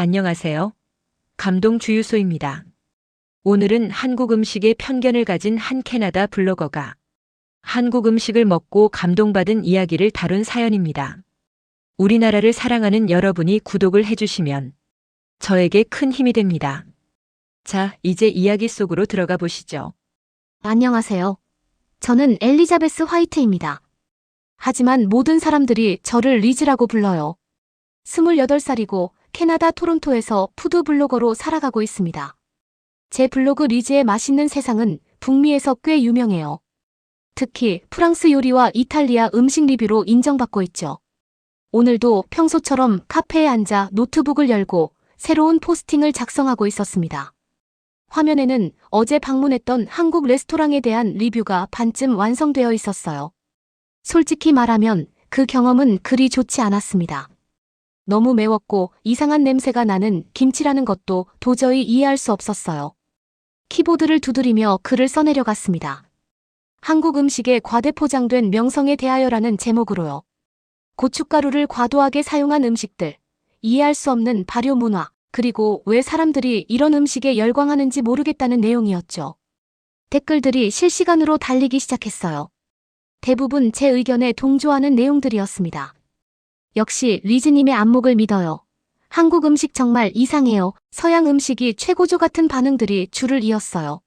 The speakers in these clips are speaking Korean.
안녕하세요. 감동주유소입니다. 오늘은 한국 음식에 편견을 가진 한 캐나다 블로거가 한국 음식을 먹고 감동받은 이야기를 다룬 사연입니다. 우리나라를 사랑하는 여러분이 구독을 해주시면 저에게 큰 힘이 됩니다. 자, 이제 이야기 속으로 들어가 보시죠. 안녕하세요. 저는 엘리자베스 화이트입니다. 하지만 모든 사람들이 저를 리즈라고 불러요. 28살이고 캐나다 토론토에서 푸드 블로거로 살아가고 있습니다. 제 블로그 리즈의 맛있는 세상은 북미에서 꽤 유명해요. 특히 프랑스 요리와 이탈리아 음식 리뷰로 인정받고 있죠. 오늘도 평소처럼 카페에 앉아 노트북을 열고 새로운 포스팅을 작성하고 있었습니다. 화면에는 어제 방문했던 한국 레스토랑에 대한 리뷰가 반쯤 완성되어 있었어요. 솔직히 말하면 그 경험은 그리 좋지 않았습니다. 너무 매웠고 이상한 냄새가 나는 김치라는 것도 도저히 이해할 수 없었어요. 키보드를 두드리며 글을 써내려갔습니다. 한국 음식에 과대포장된 명성에 대하여라는 제목으로요. 고춧가루를 과도하게 사용한 음식들, 이해할 수 없는 발효 문화, 그리고 왜 사람들이 이런 음식에 열광하는지 모르겠다는 내용이었죠. 댓글들이 실시간으로 달리기 시작했어요. 대부분 제 의견에 동조하는 내용들이었습니다. 역시 리즈님의 안목을 믿어요. 한국 음식 정말 이상해요. 서양 음식이 최고조 같은 반응들이 줄을 이었어요.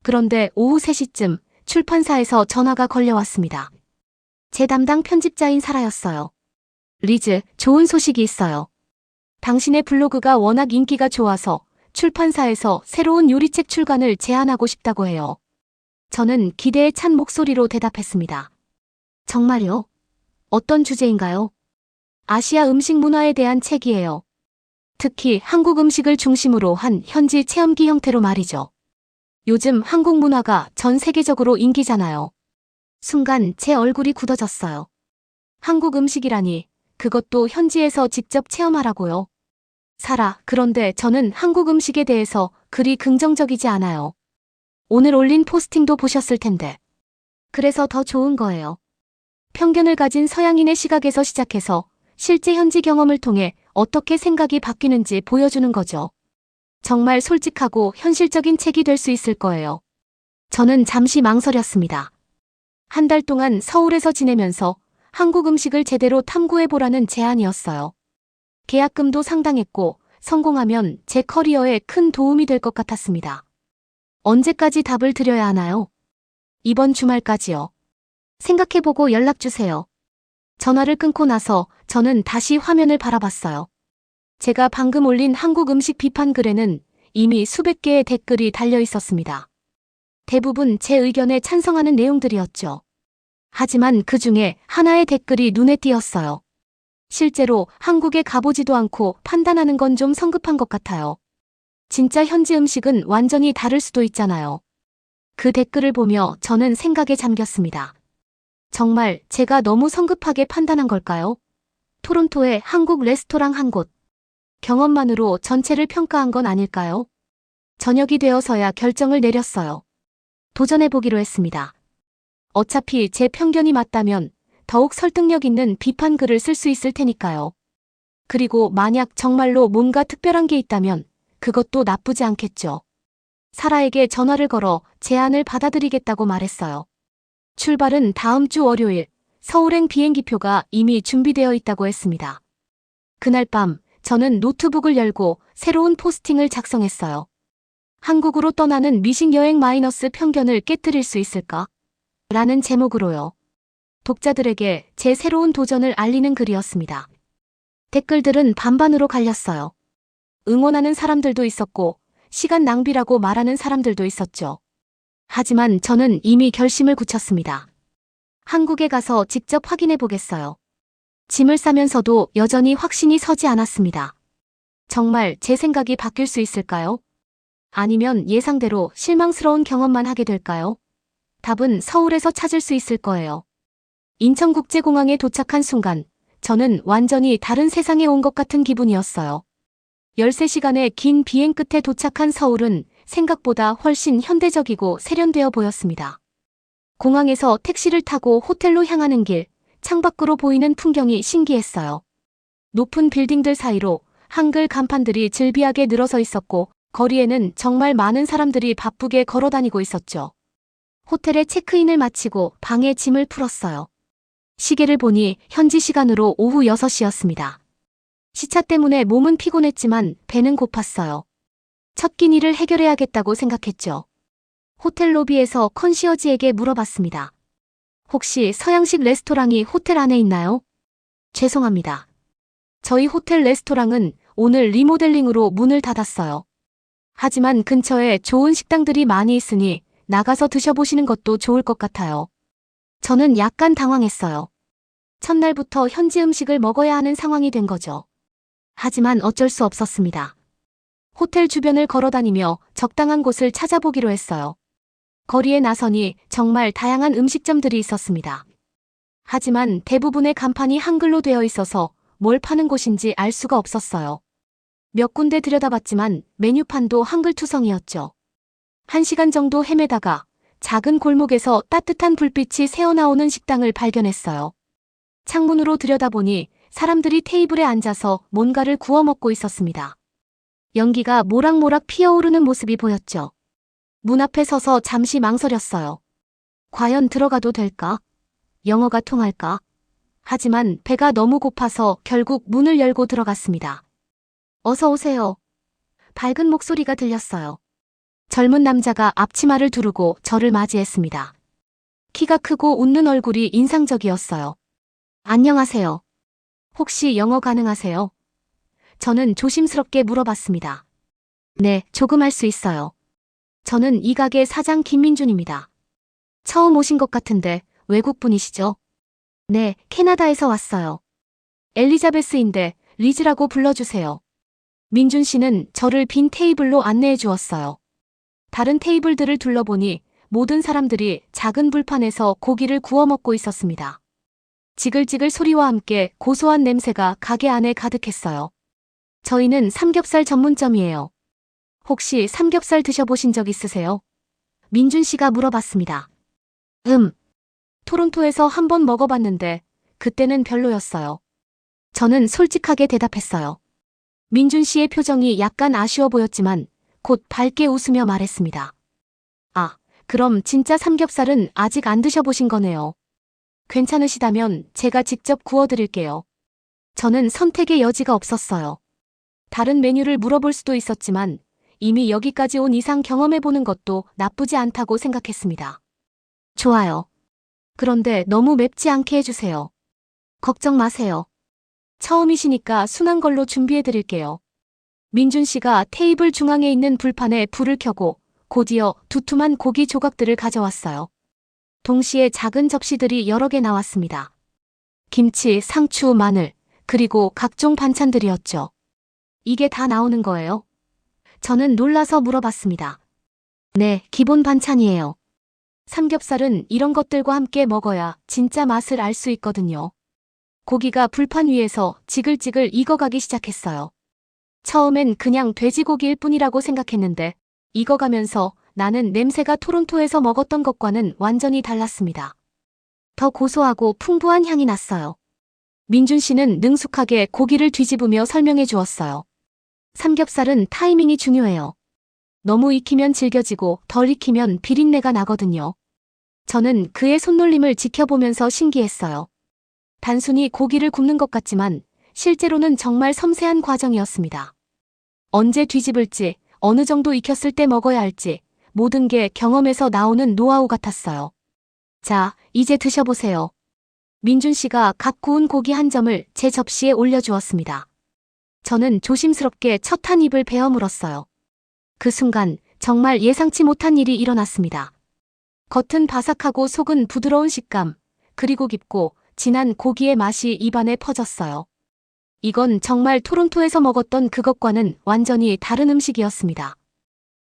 그런데 오후 3시쯤 출판사에서 전화가 걸려왔습니다. 제 담당 편집자인 사라였어요. 리즈, 좋은 소식이 있어요. 당신의 블로그가 워낙 인기가 좋아서 출판사에서 새로운 요리책 출간을 제안하고 싶다고 해요. 저는 기대에 찬 목소리로 대답했습니다. 정말요? 어떤 주제인가요? 아시아 음식 문화에 대한 책이에요. 특히 한국 음식을 중심으로 한 현지 체험기 형태로 말이죠. 요즘 한국 문화가 전 세계적으로 인기잖아요. 순간 제 얼굴이 굳어졌어요. 한국 음식이라니, 그것도 현지에서 직접 체험하라고요. 사라, 그런데 저는 한국 음식에 대해서 그리 긍정적이지 않아요. 오늘 올린 포스팅도 보셨을 텐데. 그래서 더 좋은 거예요. 편견을 가진 서양인의 시각에서 시작해서 실제 현지 경험을 통해 어떻게 생각이 바뀌는지 보여주는 거죠. 정말 솔직하고 현실적인 책이 될 수 있을 거예요. 저는 잠시 망설였습니다. 한 달 동안 서울에서 지내면서 한국 음식을 제대로 탐구해보라는 제안이었어요. 계약금도 상당했고 성공하면 제 커리어에 큰 도움이 될 것 같았습니다. 언제까지 답을 드려야 하나요? 이번 주말까지요. 생각해보고 연락주세요. 전화를 끊고 나서 저는 다시 화면을 바라봤어요. 제가 방금 올린 한국 음식 비판 글에는 이미 수백 개의 댓글이 달려 있었습니다. 대부분 제 의견에 찬성하는 내용들이었죠. 하지만 그 중에 하나의 댓글이 눈에 띄었어요. 실제로 한국에 가보지도 않고 판단하는 건 좀 성급한 것 같아요. 진짜 현지 음식은 완전히 다를 수도 있잖아요. 그 댓글을 보며 저는 생각에 잠겼습니다. 정말 제가 너무 성급하게 판단한 걸까요? 토론토의 한국 레스토랑 한 곳. 경험만으로 전체를 평가한 건 아닐까요? 저녁이 되어서야 결정을 내렸어요. 도전해보기로 했습니다. 어차피 제 편견이 맞다면 더욱 설득력 있는 비판 글을 쓸 수 있을 테니까요. 그리고 만약 정말로 뭔가 특별한 게 있다면 그것도 나쁘지 않겠죠. 사라에게 전화를 걸어 제안을 받아들이겠다고 말했어요. 출발은 다음 주 월요일, 서울행 비행기표가 이미 준비되어 있다고 했습니다. 그날 밤 저는 노트북을 열고 새로운 포스팅을 작성했어요. 한국으로 떠나는 미식 여행 마이너스 편견을 깨뜨릴 수 있을까? 라는 제목으로요. 독자들에게 제 새로운 도전을 알리는 글이었습니다. 댓글들은 반반으로 갈렸어요. 응원하는 사람들도 있었고 시간 낭비라고 말하는 사람들도 있었죠. 하지만 저는 이미 결심을 굳혔습니다. 한국에 가서 직접 확인해 보겠어요. 짐을 싸면서도 여전히 확신이 서지 않았습니다. 정말 제 생각이 바뀔 수 있을까요? 아니면 예상대로 실망스러운 경험만 하게 될까요? 답은 서울에서 찾을 수 있을 거예요. 인천국제공항에 도착한 순간 저는 완전히 다른 세상에 온 것 같은 기분이었어요. 13시간의 긴 비행 끝에 도착한 서울은 생각보다 훨씬 현대적이고 세련되어 보였습니다. 공항에서 택시를 타고 호텔로 향하는 길, 창밖으로 보이는 풍경이 신기했어요. 높은 빌딩들 사이로 한글 간판들이 즐비하게 늘어서 있었고 거리에는 정말 많은 사람들이 바쁘게 걸어 다니고 있었죠. 호텔에 체크인을 마치고 방에 짐을 풀었어요. 시계를 보니 현지 시간으로 오후 6시였습니다. 시차 때문에 몸은 피곤했지만 배는 고팠어요. 첫 끼니를 해결해야겠다고 생각했죠. 호텔 로비에서 컨시어지에게 물어봤습니다. 혹시 서양식 레스토랑이 호텔 안에 있나요? 죄송합니다. 저희 호텔 레스토랑은 오늘 리모델링으로 문을 닫았어요. 하지만 근처에 좋은 식당들이 많이 있으니 나가서 드셔보시는 것도 좋을 것 같아요. 저는 약간 당황했어요. 첫날부터 현지 음식을 먹어야 하는 상황이 된 거죠. 하지만 어쩔 수 없었습니다. 호텔 주변을 걸어다니며 적당한 곳을 찾아보기로 했어요. 거리에 나서니 정말 다양한 음식점들이 있었습니다. 하지만 대부분의 간판이 한글로 되어 있어서 뭘 파는 곳인지 알 수가 없었어요. 몇 군데 들여다봤지만 메뉴판도 한글투성이었죠. 1시간 정도 헤매다가 작은 골목에서 따뜻한 불빛이 새어나오는 식당을 발견했어요. 창문으로 들여다보니 사람들이 테이블에 앉아서 뭔가를 구워 먹고 있었습니다. 연기가 모락모락 피어오르는 모습이 보였죠. 문 앞에 서서 잠시 망설였어요. 과연 들어가도 될까? 영어가 통할까? 하지만 배가 너무 고파서 결국 문을 열고 들어갔습니다. 어서 오세요. 밝은 목소리가 들렸어요. 젊은 남자가 앞치마를 두르고 저를 맞이했습니다. 키가 크고 웃는 얼굴이 인상적이었어요. 안녕하세요. 혹시 영어 가능하세요? 저는 조심스럽게 물어봤습니다. 네, 조금 할 수 있어요. 저는 이 가게 사장 김민준입니다. 처음 오신 것 같은데 외국분이시죠? 네, 캐나다에서 왔어요. 엘리자베스인데 리즈라고 불러주세요. 민준 씨는 저를 빈 테이블로 안내해 주었어요. 다른 테이블들을 둘러보니 모든 사람들이 작은 불판에서 고기를 구워 먹고 있었습니다. 지글지글 소리와 함께 고소한 냄새가 가게 안에 가득했어요. 저희는 삼겹살 전문점이에요. 혹시 삼겹살 드셔보신 적 있으세요? 민준 씨가 물어봤습니다. 토론토에서 한번 먹어봤는데 그때는 별로였어요. 저는 솔직하게 대답했어요. 민준 씨의 표정이 약간 아쉬워 보였지만 곧 밝게 웃으며 말했습니다. 아, 그럼 진짜 삼겹살은 아직 안 드셔보신 거네요. 괜찮으시다면 제가 직접 구워드릴게요. 저는 선택의 여지가 없었어요. 다른 메뉴를 물어볼 수도 있었지만 이미 여기까지 온 이상 경험해보는 것도 나쁘지 않다고 생각했습니다. 좋아요. 그런데 너무 맵지 않게 해주세요. 걱정 마세요. 처음이시니까 순한 걸로 준비해드릴게요. 민준 씨가 테이블 중앙에 있는 불판에 불을 켜고 곧이어 두툼한 고기 조각들을 가져왔어요. 동시에 작은 접시들이 여러 개 나왔습니다. 김치, 상추, 마늘, 그리고 각종 반찬들이었죠. 이게 다 나오는 거예요? 저는 놀라서 물어봤습니다. 네, 기본 반찬이에요. 삼겹살은 이런 것들과 함께 먹어야 진짜 맛을 알 수 있거든요. 고기가 불판 위에서 지글지글 익어가기 시작했어요. 처음엔 그냥 돼지고기일 뿐이라고 생각했는데 익어가면서 나는 냄새가 토론토에서 먹었던 것과는 완전히 달랐습니다. 더 고소하고 풍부한 향이 났어요. 민준 씨는 능숙하게 고기를 뒤집으며 설명해 주었어요. 삼겹살은 타이밍이 중요해요. 너무 익히면 질겨지고 덜 익히면 비린내가 나거든요. 저는 그의 손놀림을 지켜보면서 신기했어요. 단순히 고기를 굽는 것 같지만 실제로는 정말 섬세한 과정이었습니다. 언제 뒤집을지, 어느 정도 익혔을 때 먹어야 할지 모든 게 경험에서 나오는 노하우 같았어요. 자, 이제 드셔보세요. 민준 씨가 갓 구운 고기 한 점을 제 접시에 올려주었습니다. 저는 조심스럽게 첫 한 입을 베어 물었어요. 그 순간 정말 예상치 못한 일이 일어났습니다. 겉은 바삭하고 속은 부드러운 식감, 그리고 깊고 진한 고기의 맛이 입안에 퍼졌어요. 이건 정말 토론토에서 먹었던 그것과는 완전히 다른 음식이었습니다.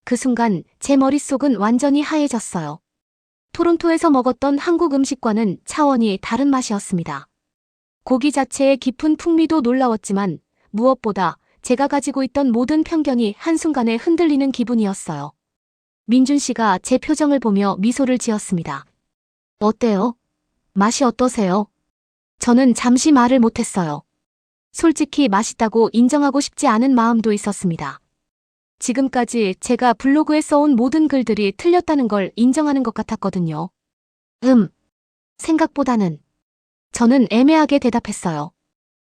그 순간 제 머릿속은 완전히 하얘졌어요. 토론토에서 먹었던 한국 음식과는 차원이 다른 맛이었습니다. 고기 자체의 깊은 풍미도 놀라웠지만 무엇보다 제가 가지고 있던 모든 편견이 한순간에 흔들리는 기분이었어요. 민준 씨가 제 표정을 보며 미소를 지었습니다. 어때요? 맛이 어떠세요? 저는 잠시 말을 못했어요. 솔직히 맛있다고 인정하고 싶지 않은 마음도 있었습니다. 지금까지 제가 블로그에 써온 모든 글들이 틀렸다는 걸 인정하는 것 같았거든요. 생각보다는. 저는 애매하게 대답했어요.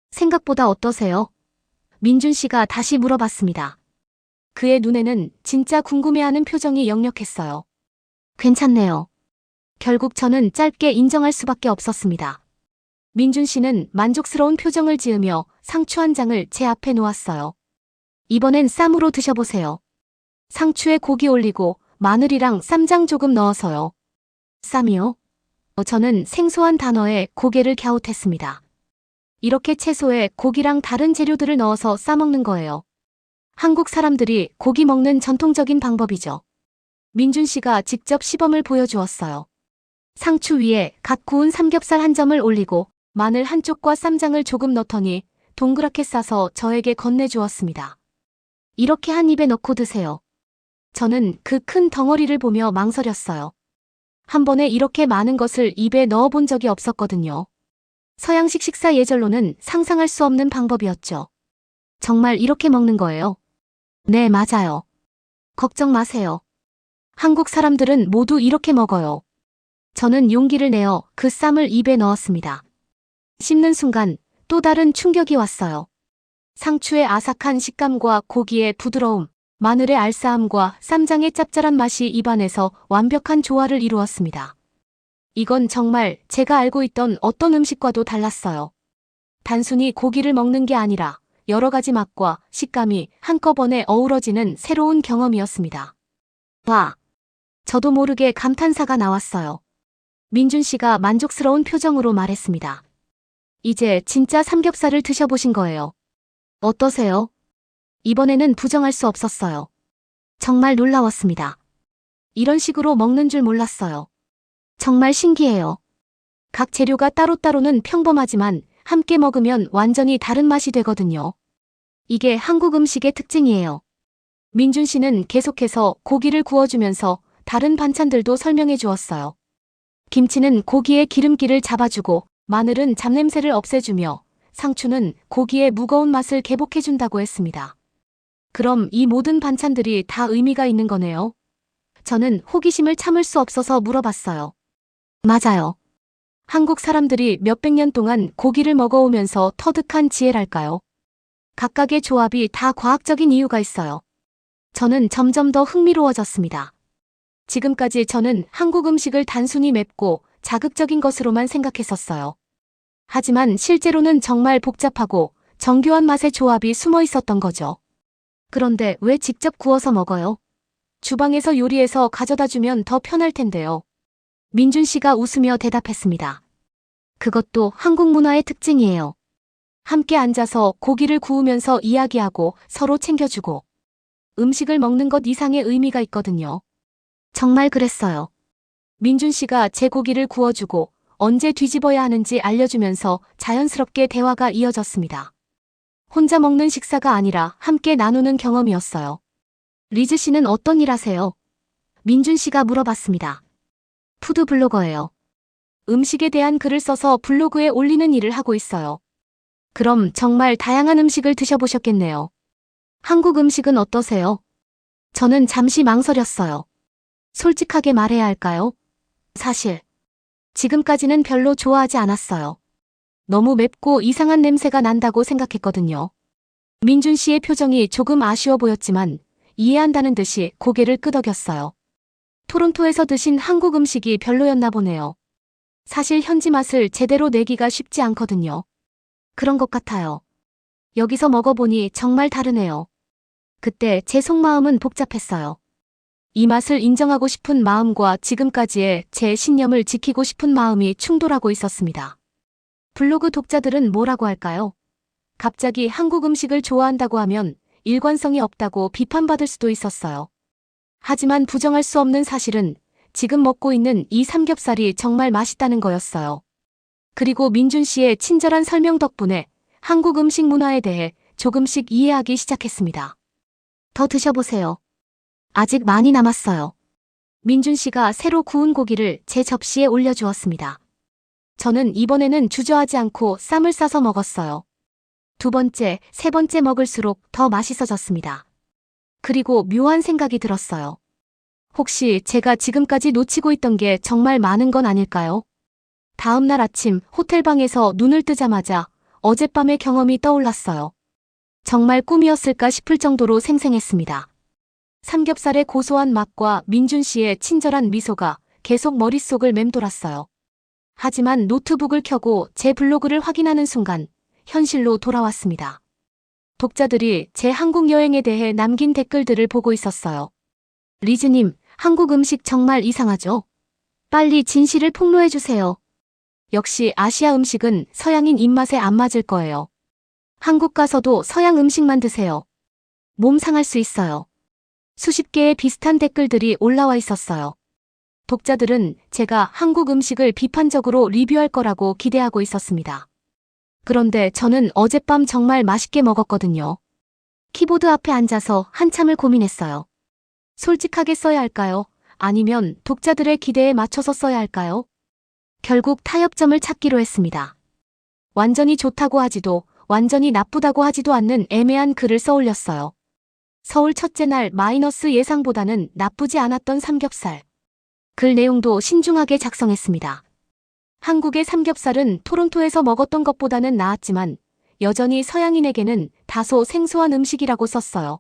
생각보다 어떠세요? 민준 씨가 다시 물어봤습니다. 그의 눈에는 진짜 궁금해하는 표정이 역력했어요. 괜찮네요. 결국 저는 짧게 인정할 수밖에 없었습니다. 민준 씨는 만족스러운 표정을 지으며 상추 한 장을 제 앞에 놓았어요. 이번엔 쌈으로 드셔보세요. 상추에 고기 올리고 마늘이랑 쌈장 조금 넣어서요. 쌈이요? 저는 생소한 단어에 고개를 갸웃했습니다. 이렇게 채소에 고기랑 다른 재료들을 넣어서 싸먹는 거예요. 한국 사람들이 고기 먹는 전통적인 방법이죠. 민준 씨가 직접 시범을 보여주었어요. 상추 위에 갓 구운 삼겹살 한 점을 올리고 마늘 한쪽과 쌈장을 조금 넣더니 동그랗게 싸서 저에게 건네주었습니다. 이렇게 한 입에 넣고 드세요. 저는 그 큰 덩어리를 보며 망설였어요. 한 번에 이렇게 많은 것을 입에 넣어본 적이 없었거든요. 서양식 식사 예절로는 상상할 수 없는 방법이었죠. 정말 이렇게 먹는 거예요? 네, 맞아요. 걱정 마세요. 한국 사람들은 모두 이렇게 먹어요. 저는 용기를 내어 그 쌈을 입에 넣었습니다. 씹는 순간 또 다른 충격이 왔어요. 상추의 아삭한 식감과 고기의 부드러움, 마늘의 알싸함과 쌈장의 짭짤한 맛이 입안에서 완벽한 조화를 이루었습니다. 이건 정말 제가 알고 있던 어떤 음식과도 달랐어요. 단순히 고기를 먹는 게 아니라 여러 가지 맛과 식감이 한꺼번에 어우러지는 새로운 경험이었습니다. 와! 저도 모르게 감탄사가 나왔어요. 민준 씨가 만족스러운 표정으로 말했습니다. 이제 진짜 삼겹살을 드셔보신 거예요. 어떠세요? 이번에는 부정할 수 없었어요. 정말 놀라웠습니다. 이런 식으로 먹는 줄 몰랐어요. 정말 신기해요. 각 재료가 따로따로는 평범하지만 함께 먹으면 완전히 다른 맛이 되거든요. 이게 한국 음식의 특징이에요. 민준 씨는 계속해서 고기를 구워주면서 다른 반찬들도 설명해 주었어요. 김치는 고기의 기름기를 잡아주고 마늘은 잡냄새를 없애주며 상추는 고기의 무거운 맛을 개복해준다고 했습니다. 그럼 이 모든 반찬들이 다 의미가 있는 거네요? 저는 호기심을 참을 수 없어서 물어봤어요. 맞아요. 한국 사람들이 몇백 년 동안 고기를 먹어오면서 터득한 지혜랄까요? 각각의 조합이 다 과학적인 이유가 있어요. 저는 점점 더 흥미로워졌습니다. 지금까지 저는 한국 음식을 단순히 맵고 자극적인 것으로만 생각했었어요. 하지만 실제로는 정말 복잡하고 정교한 맛의 조합이 숨어 있었던 거죠. 그런데 왜 직접 구워서 먹어요? 주방에서 요리해서 가져다 주면 더 편할 텐데요. 민준 씨가 웃으며 대답했습니다. 그것도 한국 문화의 특징이에요. 함께 앉아서 고기를 구우면서 이야기하고 서로 챙겨주고 음식을 먹는 것 이상의 의미가 있거든요. 정말 그랬어요. 민준 씨가 제 고기를 구워주고 언제 뒤집어야 하는지 알려주면서 자연스럽게 대화가 이어졌습니다. 혼자 먹는 식사가 아니라 함께 나누는 경험이었어요. 리즈 씨는 어떤 일 하세요? 민준 씨가 물어봤습니다. 푸드 블로거예요. 음식에 대한 글을 써서 블로그에 올리는 일을 하고 있어요. 그럼 정말 다양한 음식을 드셔보셨겠네요. 한국 음식은 어떠세요? 저는 잠시 망설였어요. 솔직하게 말해야 할까요? 사실 지금까지는 별로 좋아하지 않았어요. 너무 맵고 이상한 냄새가 난다고 생각했거든요. 민준 씨의 표정이 조금 아쉬워 보였지만 이해한다는 듯이 고개를 끄덕였어요. 토론토에서 드신 한국 음식이 별로였나 보네요. 사실 현지 맛을 제대로 내기가 쉽지 않거든요. 그런 것 같아요. 여기서 먹어보니 정말 다르네요. 그때 제 속마음은 복잡했어요. 이 맛을 인정하고 싶은 마음과 지금까지의 제 신념을 지키고 싶은 마음이 충돌하고 있었습니다. 블로그 독자들은 뭐라고 할까요? 갑자기 한국 음식을 좋아한다고 하면 일관성이 없다고 비판받을 수도 있었어요. 하지만 부정할 수 없는 사실은 지금 먹고 있는 이 삼겹살이 정말 맛있다는 거였어요. 그리고 민준 씨의 친절한 설명 덕분에 한국 음식 문화에 대해 조금씩 이해하기 시작했습니다. 더 드셔보세요. 아직 많이 남았어요. 민준 씨가 새로 구운 고기를 제 접시에 올려주었습니다. 저는 이번에는 주저하지 않고 쌈을 싸서 먹었어요. 두 번째, 세 번째 먹을수록 더 맛있어졌습니다. 그리고 묘한 생각이 들었어요. 혹시 제가 지금까지 놓치고 있던 게 정말 많은 건 아닐까요? 다음 날 아침 호텔방에서 눈을 뜨자마자 어젯밤의 경험이 떠올랐어요. 정말 꿈이었을까 싶을 정도로 생생했습니다. 삼겹살의 고소한 맛과 민준 씨의 친절한 미소가 계속 머릿속을 맴돌았어요. 하지만 노트북을 켜고 제 블로그를 확인하는 순간 현실로 돌아왔습니다. 독자들이 제 한국 여행에 대해 남긴 댓글들을 보고 있었어요. 리즈님, 한국 음식 정말 이상하죠? 빨리 진실을 폭로해주세요. 역시 아시아 음식은 서양인 입맛에 안 맞을 거예요. 한국 가서도 서양 음식만 드세요. 몸 상할 수 있어요. 수십 개의 비슷한 댓글들이 올라와 있었어요. 독자들은 제가 한국 음식을 비판적으로 리뷰할 거라고 기대하고 있었습니다. 그런데 저는 어젯밤 정말 맛있게 먹었거든요. 키보드 앞에 앉아서 한참을 고민했어요. 솔직하게 써야 할까요? 아니면 독자들의 기대에 맞춰서 써야 할까요? 결국 타협점을 찾기로 했습니다. 완전히 좋다고 하지도 완전히 나쁘다고 하지도 않는 애매한 글을 써올렸어요. 서울 첫째 날 마이너스 예상보다는 나쁘지 않았던 삼겹살. 글 내용도 신중하게 작성했습니다. 한국의 삼겹살은 토론토에서 먹었던 것보다는 나았지만 여전히 서양인에게는 다소 생소한 음식이라고 썼어요.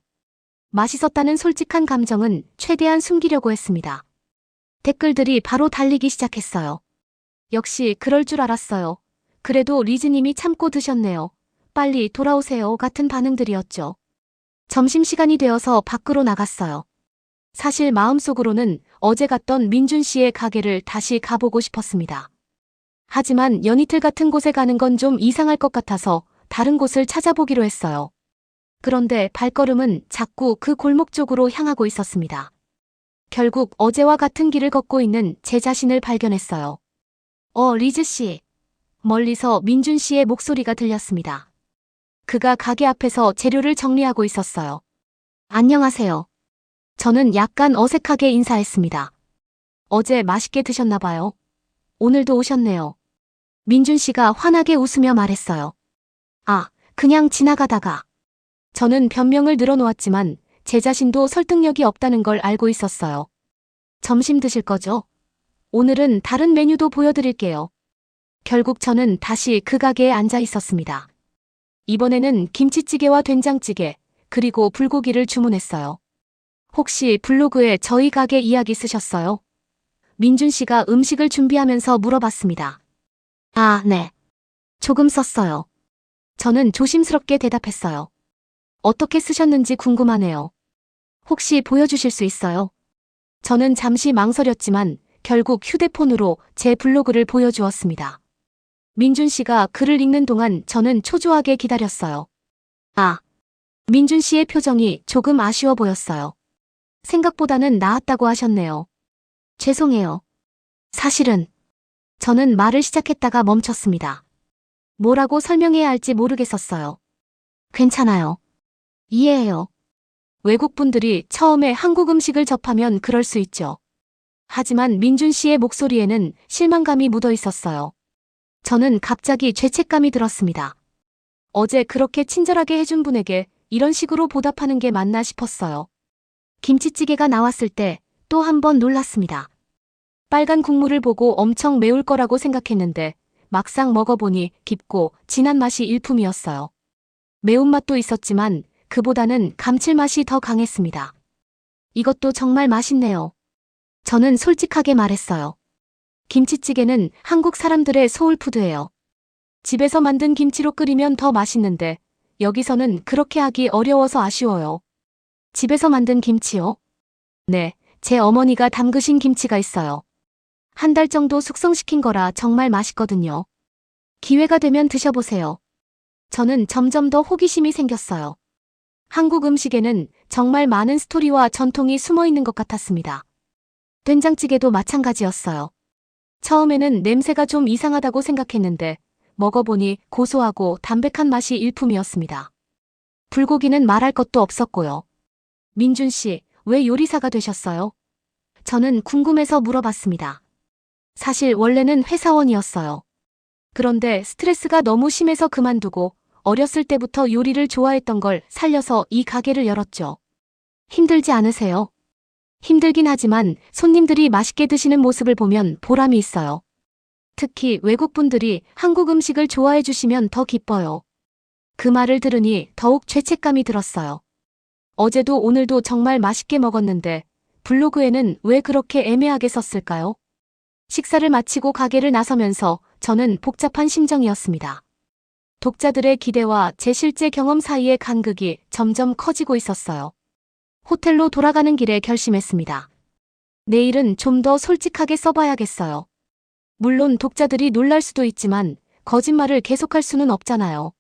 맛있었다는 솔직한 감정은 최대한 숨기려고 했습니다. 댓글들이 바로 달리기 시작했어요. 역시 그럴 줄 알았어요. 그래도 리즈님이 참고 드셨네요. 빨리 돌아오세요 같은 반응들이었죠. 점심시간이 되어서 밖으로 나갔어요. 사실 마음속으로는 어제 갔던 민준 씨의 가게를 다시 가보고 싶었습니다. 하지만 연희틀 같은 곳에 가는 건 좀 이상할 것 같아서 다른 곳을 찾아보기로 했어요. 그런데 발걸음은 자꾸 그 골목 쪽으로 향하고 있었습니다. 결국 어제와 같은 길을 걷고 있는 제 자신을 발견했어요. 리즈 씨. 멀리서 민준 씨의 목소리가 들렸습니다. 그가 가게 앞에서 재료를 정리하고 있었어요. 안녕하세요. 저는 약간 어색하게 인사했습니다. 어제 맛있게 드셨나 봐요. 오늘도 오셨네요. 민준 씨가 환하게 웃으며 말했어요. 그냥 지나가다가. 저는 변명을 늘어놓았지만 제 자신도 설득력이 없다는 걸 알고 있었어요. 점심 드실 거죠? 오늘은 다른 메뉴도 보여드릴게요. 결국 저는 다시 그 가게에 앉아 있었습니다. 이번에는 김치찌개와 된장찌개, 그리고 불고기를 주문했어요. 혹시 블로그에 저희 가게 이야기 쓰셨어요? 민준 씨가 음식을 준비하면서 물어봤습니다. 네. 조금 썼어요. 저는 조심스럽게 대답했어요. 어떻게 쓰셨는지 궁금하네요. 혹시 보여주실 수 있어요? 저는 잠시 망설였지만 결국 휴대폰으로 제 블로그를 보여주었습니다. 민준 씨가 글을 읽는 동안 저는 초조하게 기다렸어요. 민준 씨의 표정이 조금 아쉬워 보였어요. 생각보다는 나았다고 하셨네요. 죄송해요. 사실은 저는 말을 시작했다가 멈췄습니다. 뭐라고 설명해야 할지 모르겠었어요. 괜찮아요. 이해해요. 외국분들이 처음에 한국 음식을 접하면 그럴 수 있죠. 하지만 민준 씨의 목소리에는 실망감이 묻어 있었어요. 저는 갑자기 죄책감이 들었습니다. 어제 그렇게 친절하게 해준 분에게 이런 식으로 보답하는 게 맞나 싶었어요. 김치찌개가 나왔을 때 또 한 번 놀랐습니다. 빨간 국물을 보고 엄청 매울 거라고 생각했는데 막상 먹어보니 깊고 진한 맛이 일품이었어요. 매운맛도 있었지만 그보다는 감칠맛이 더 강했습니다. 이것도 정말 맛있네요. 저는 솔직하게 말했어요. 김치찌개는 한국 사람들의 소울푸드예요. 집에서 만든 김치로 끓이면 더 맛있는데 여기서는 그렇게 하기 어려워서 아쉬워요. 집에서 만든 김치요? 네, 제 어머니가 담그신 김치가 있어요. 한 달 정도 숙성시킨 거라 정말 맛있거든요. 기회가 되면 드셔보세요. 저는 점점 더 호기심이 생겼어요. 한국 음식에는 정말 많은 스토리와 전통이 숨어 있는 것 같았습니다. 된장찌개도 마찬가지였어요. 처음에는 냄새가 좀 이상하다고 생각했는데 먹어보니 고소하고 담백한 맛이 일품이었습니다. 불고기는 말할 것도 없었고요. 민준 씨, 왜 요리사가 되셨어요? 저는 궁금해서 물어봤습니다. 사실 원래는 회사원이었어요. 그런데 스트레스가 너무 심해서 그만두고 어렸을 때부터 요리를 좋아했던 걸 살려서 이 가게를 열었죠. 힘들지 않으세요? 힘들긴 하지만 손님들이 맛있게 드시는 모습을 보면 보람이 있어요. 특히 외국분들이 한국 음식을 좋아해 주시면 더 기뻐요. 그 말을 들으니 더욱 죄책감이 들었어요. 어제도 오늘도 정말 맛있게 먹었는데 블로그에는 왜 그렇게 애매하게 썼을까요? 식사를 마치고 가게를 나서면서 저는 복잡한 심정이었습니다. 독자들의 기대와 제 실제 경험 사이의 간극이 점점 커지고 있었어요. 호텔로 돌아가는 길에 결심했습니다. 내일은 좀 더 솔직하게 써봐야겠어요. 물론 독자들이 놀랄 수도 있지만 거짓말을 계속할 수는 없잖아요.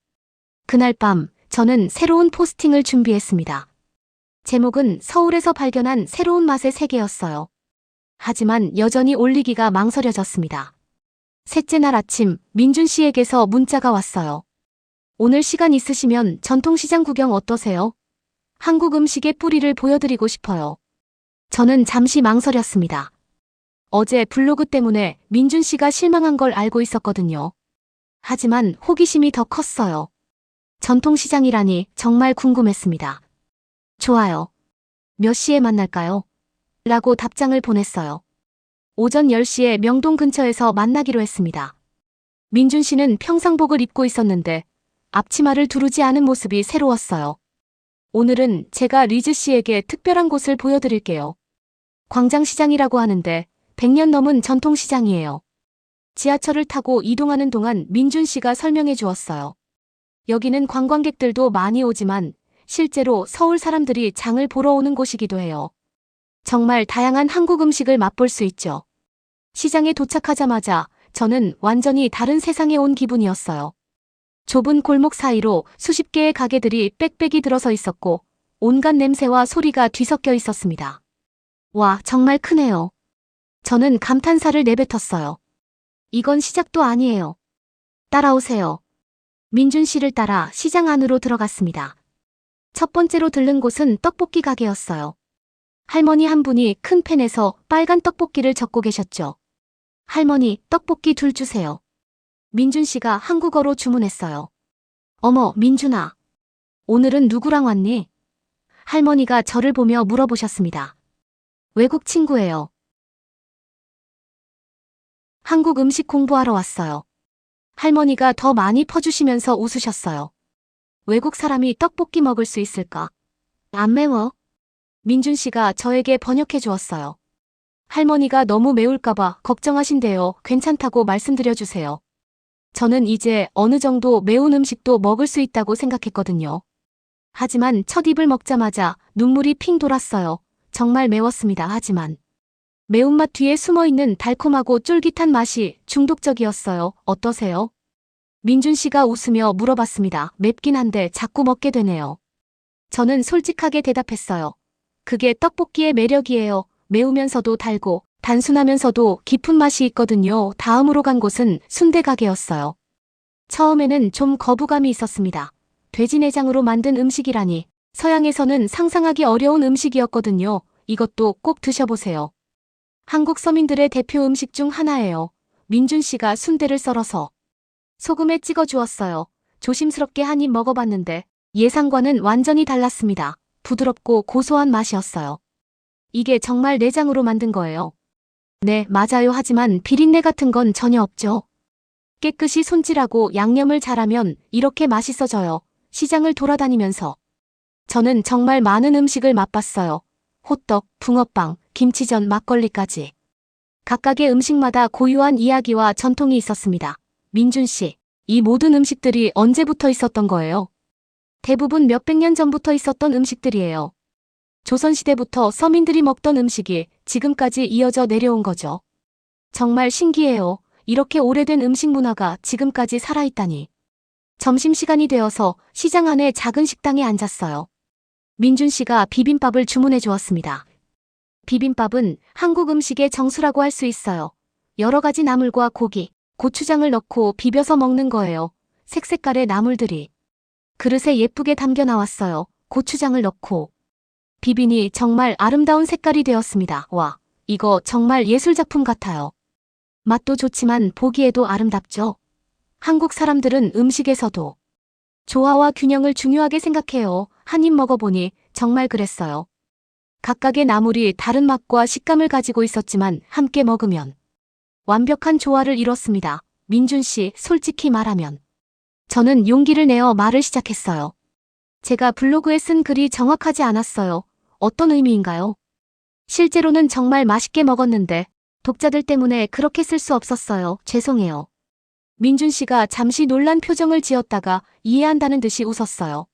그날 밤 저는 새로운 포스팅을 준비했습니다. 제목은 서울에서 발견한 새로운 맛의 세계였어요. 하지만 여전히 올리기가 망설여졌습니다. 셋째 날 아침 민준 씨에게서 문자가 왔어요. 오늘 시간 있으시면 전통시장 구경 어떠세요? 한국 음식의 뿌리를 보여드리고 싶어요. 저는 잠시 망설였습니다. 어제 블로그 때문에 민준 씨가 실망한 걸 알고 있었거든요. 하지만 호기심이 더 컸어요. 전통시장이라니 정말 궁금했습니다. 좋아요. 몇 시에 만날까요? 라고 답장을 보냈어요. 오전 10시에 명동 근처에서 만나기로 했습니다. 민준 씨는 평상복을 입고 있었는데 앞치마를 두르지 않은 모습이 새로웠어요. 오늘은 제가 리즈 씨에게 특별한 곳을 보여드릴게요. 광장시장이라고 하는데 100년 넘은 전통시장이에요. 지하철을 타고 이동하는 동안 민준 씨가 설명해 주었어요. 여기는 관광객들도 많이 오지만 실제로 서울 사람들이 장을 보러 오는 곳이기도 해요. 정말 다양한 한국 음식을 맛볼 수 있죠. 시장에 도착하자마자 저는 완전히 다른 세상에 온 기분이었어요. 좁은 골목 사이로 수십 개의 가게들이 빽빽이 들어서 있었고 온갖 냄새와 소리가 뒤섞여 있었습니다. 와, 정말 크네요. 저는 감탄사를 내뱉었어요. 이건 시작도 아니에요. 따라오세요. 민준 씨를 따라 시장 안으로 들어갔습니다. 첫 번째로 들른 곳은 떡볶이 가게였어요. 할머니 한 분이 큰 팬에서 빨간 떡볶이를 적고 계셨죠. 할머니, 떡볶이 둘 주세요. 민준 씨가 한국어로 주문했어요. 어머, 민준아. 오늘은 누구랑 왔니? 할머니가 저를 보며 물어보셨습니다. 외국 친구예요. 한국 음식 공부하러 왔어요. 할머니가 더 많이 퍼주시면서 웃으셨어요. 외국 사람이 떡볶이 먹을 수 있을까? 안 매워? 민준 씨가 저에게 번역해 주었어요. 할머니가 너무 매울까봐 걱정하신대요. 괜찮다고 말씀드려 주세요. 저는 이제 어느 정도 매운 음식도 먹을 수 있다고 생각했거든요. 하지만 첫 입을 먹자마자 눈물이 핑 돌았어요. 정말 매웠습니다. 하지만 매운맛 뒤에 숨어있는 달콤하고 쫄깃한 맛이 중독적이었어요. 어떠세요? 민준 씨가 웃으며 물어봤습니다. 맵긴 한데 자꾸 먹게 되네요. 저는 솔직하게 대답했어요. 그게 떡볶이의 매력이에요. 매우면서도 달고 단순하면서도 깊은 맛이 있거든요. 다음으로 간 곳은 순대 가게였어요. 처음에는 좀 거부감이 있었습니다. 돼지 내장으로 만든 음식이라니 서양에서는 상상하기 어려운 음식이었거든요. 이것도 꼭 드셔보세요. 한국 서민들의 대표 음식 중 하나예요. 민준 씨가 순대를 썰어서 소금에 찍어 주었어요. 조심스럽게 한 입 먹어봤는데 예상과는 완전히 달랐습니다. 부드럽고 고소한 맛이었어요. 이게 정말 내장으로 만든 거예요. 네, 맞아요. 하지만 비린내 같은 건 전혀 없죠. 깨끗이 손질하고 양념을 잘하면 이렇게 맛있어져요. 시장을 돌아다니면서 저는 정말 많은 음식을 맛봤어요. 호떡, 붕어빵, 김치전, 막걸리까지. 각각의 음식마다 고유한 이야기와 전통이 있었습니다. 민준 씨, 이 모든 음식들이 언제부터 있었던 거예요? 대부분 몇백 년 전부터 있었던 음식들이에요. 조선시대부터 서민들이 먹던 음식이 지금까지 이어져 내려온 거죠. 정말 신기해요. 이렇게 오래된 음식 문화가 지금까지 살아있다니. 점심시간이 되어서 시장 안에 작은 식당에 앉았어요. 민준 씨가 비빔밥을 주문해 주었습니다. 비빔밥은 한국 음식의 정수라고 할 수 있어요. 여러 가지 나물과 고기, 고추장을 넣고 비벼서 먹는 거예요. 색색깔의 나물들이 그릇에 예쁘게 담겨 나왔어요. 고추장을 넣고 비비니 정말 아름다운 색깔이 되었습니다. 와, 이거 정말 예술작품 같아요. 맛도 좋지만 보기에도 아름답죠. 한국 사람들은 음식에서도 조화와 균형을 중요하게 생각해요. 한 입 먹어보니 정말 그랬어요. 각각의 나물이 다른 맛과 식감을 가지고 있었지만 함께 먹으면 완벽한 조화를 이뤘습니다. 민준 씨, 솔직히 말하면 저는 용기를 내어 말을 시작했어요. 제가 블로그에 쓴 글이 정확하지 않았어요. 어떤 의미인가요? 실제로는 정말 맛있게 먹었는데 독자들 때문에 그렇게 쓸 수 없었어요. 죄송해요. 민준 씨가 잠시 놀란 표정을 지었다가 이해한다는 듯이 웃었어요.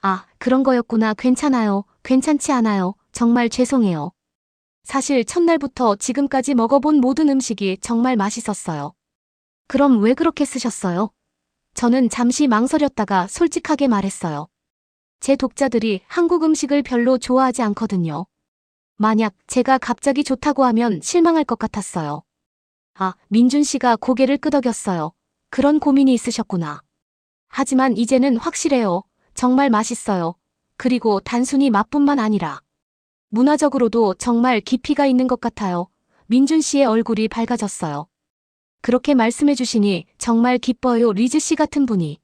아, 그런 거였구나. 괜찮아요. 괜찮지 않아요. 정말 죄송해요. 사실 첫날부터 지금까지 먹어본 모든 음식이 정말 맛있었어요. 그럼 왜 그렇게 쓰셨어요? 저는 잠시 망설였다가 솔직하게 말했어요. 제 독자들이 한국 음식을 별로 좋아하지 않거든요. 만약 제가 갑자기 좋다고 하면 실망할 것 같았어요. 아, 민준 씨가 고개를 끄덕였어요. 그런 고민이 있으셨구나. 하지만 이제는 확실해요. 정말 맛있어요. 그리고 단순히 맛뿐만 아니라 문화적으로도 정말 깊이가 있는 것 같아요. 민준 씨의 얼굴이 밝아졌어요. 그렇게 말씀해 주시니 정말 기뻐요. 리즈 씨 같은 분이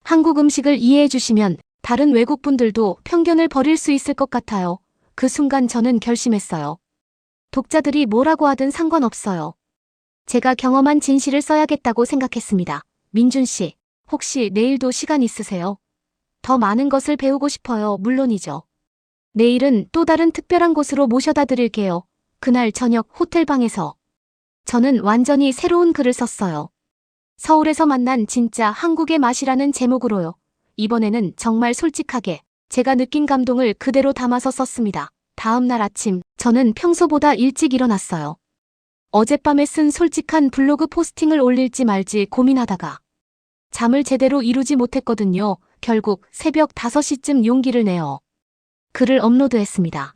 한국 음식을 이해해 주시면 다른 외국 분들도 편견을 버릴 수 있을 것 같아요. 그 순간 저는 결심했어요. 독자들이 뭐라고 하든 상관없어요. 제가 경험한 진실을 써야겠다고 생각했습니다. 민준 씨, 혹시 내일도 시간 있으세요? 더 많은 것을 배우고 싶어요. 물론이죠. 내일은 또 다른 특별한 곳으로 모셔다 드릴게요. 그날 저녁 호텔방에서 저는 완전히 새로운 글을 썼어요. 서울에서 만난 진짜 한국의 맛이라는 제목으로요. 이번에는 정말 솔직하게 제가 느낀 감동을 그대로 담아서 썼습니다. 다음 날 아침, 저는 평소보다 일찍 일어났어요. 어젯밤에 쓴 솔직한 블로그 포스팅을 올릴지 말지 고민하다가 잠을 제대로 이루지 못했거든요. 결국 새벽 5시쯤 용기를 내어 글을 업로드했습니다.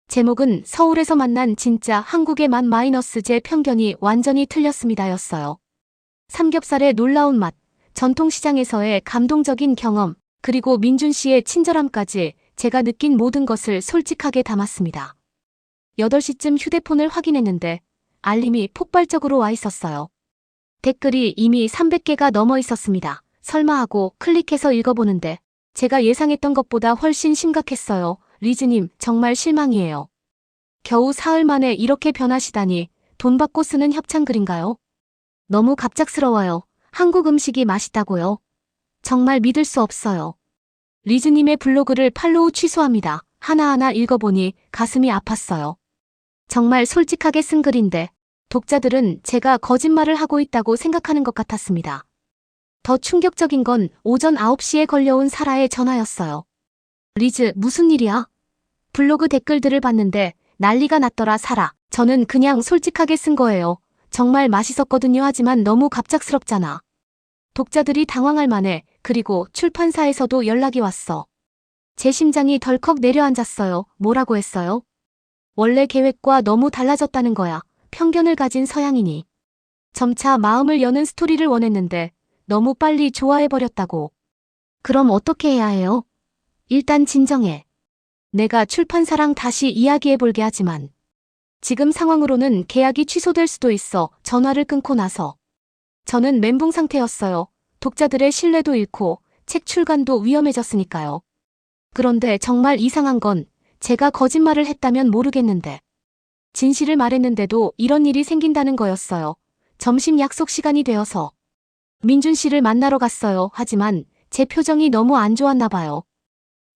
제목은 서울에서 만난 진짜 한국의 맛 마이너스 제 편견이 완전히 틀렸습니다 였어요. 삼겹살의 놀라운 맛, 전통시장에서의 감동적인 경험, 그리고 민준 씨의 친절함까지 제가 느낀 모든 것을 솔직하게 담았습니다. 8시쯤 휴대폰을 확인했는데 알림이 폭발적으로 와 있었어요. 댓글이 이미 300개가 넘어 있었습니다. 설마 하고 클릭해서 읽어보는데 제가 예상했던 것보다 훨씬 심각했어요. 리즈님, 정말 실망이에요. 겨우 사흘 만에 이렇게 변하시다니 돈 받고 쓰는 협찬글인가요? 너무 갑작스러워요. 한국 음식이 맛있다고요? 정말 믿을 수 없어요. 리즈님의 블로그를 팔로우 취소합니다. 하나하나 읽어보니 가슴이 아팠어요. 정말 솔직하게 쓴 글인데 독자들은 제가 거짓말을 하고 있다고 생각하는 것 같았습니다. 더 충격적인 건 오전 9시에 걸려온 사라의 전화였어요. 리즈, 무슨 일이야? 블로그 댓글들을 봤는데 난리가 났더라. 사라. 저는 그냥 솔직하게 쓴 거예요. 정말 맛있었거든요. 하지만 너무 갑작스럽잖아. 독자들이 당황할 만해. 그리고 출판사에서도 연락이 왔어. 제 심장이 덜컥 내려앉았어요. 뭐라고 했어요? 원래 계획과 너무 달라졌다는 거야. 편견을 가진 서양인이. 점차 마음을 여는 스토리를 원했는데 너무 빨리 좋아해버렸다고. 그럼 어떻게 해야 해요? 일단 진정해. 내가 출판사랑 다시 이야기해볼게 하지만 지금 상황으로는 계약이 취소될 수도 있어. 전화를 끊고 나서 저는 멘붕 상태였어요. 독자들의 신뢰도 잃고 책 출간도 위험해졌으니까요. 그런데 정말 이상한 건 제가 거짓말을 했다면 모르겠는데 진실을 말했는데도 이런 일이 생긴다는 거였어요. 점심 약속 시간이 되어서 민준 씨를 만나러 갔어요. 하지만 제 표정이 너무 안 좋았나 봐요.